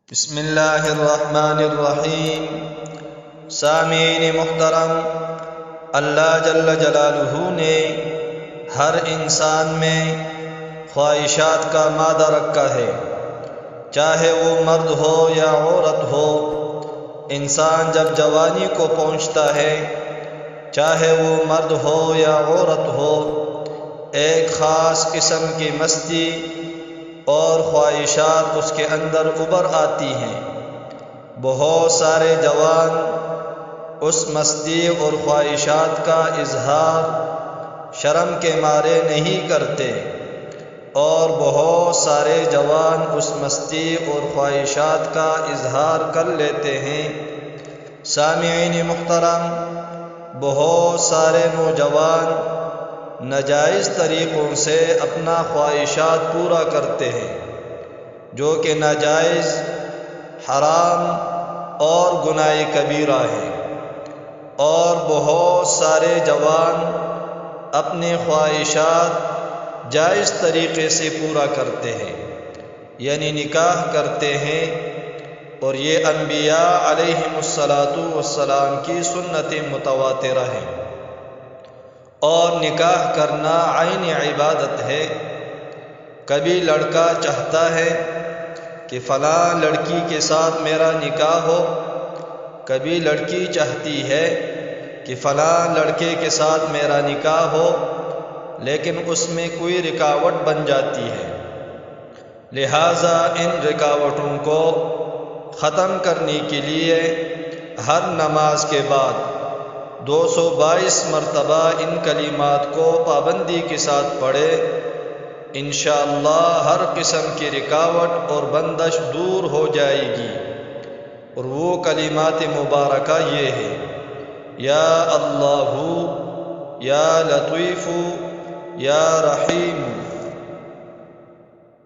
بسم اللہ الرحمن الرحیم۔ سامعین محترم، اللہ جل جلالہ نے ہر انسان میں خواہشات کا مادہ رکھا ہے، چاہے وہ مرد ہو یا عورت ہو۔ انسان جب جوانی کو پہنچتا ہے، چاہے وہ مرد ہو یا عورت ہو، ایک خاص قسم کی مستی اور خواہشات اس کے اندر ابھر آتی ہیں۔ بہت سارے جوان اس مستی اور خواہشات کا اظہار شرم کے مارے نہیں کرتے، اور بہت سارے جوان اس مستی اور خواہشات کا اظہار کر لیتے ہیں۔ سامعین محترم، بہت سارے نوجوان ناجائز طریقوں سے اپنا خواہشات پورا کرتے ہیں، جو کہ ناجائز، حرام اور گناہ کبیرہ ہے، اور بہت سارے جوان اپنے خواہشات جائز طریقے سے پورا کرتے ہیں، یعنی نکاح کرتے ہیں، اور یہ انبیاء علیہم السلام کی سنت متواترہ ہے۔ اور نکاح کرنا عین عبادت ہے۔ کبھی لڑکا چاہتا ہے کہ فلاں لڑکی کے ساتھ میرا نکاح ہو، کبھی لڑکی چاہتی ہے کہ فلاں لڑکے کے ساتھ میرا نکاح ہو، لیکن اس میں کوئی رکاوٹ بن جاتی ہے۔ لہٰذا ان رکاوٹوں کو ختم کرنے کے لیے ہر نماز کے بعد 222 مرتبہ ان کلمات کو پابندی کے ساتھ پڑھے۔ انشاءاللہ ہر قسم کی رکاوٹ اور بندش دور ہو جائے گی، اور وہ کلمات مبارکہ یہ ہے: یا اللہ، یا لطیف، یا رحیم،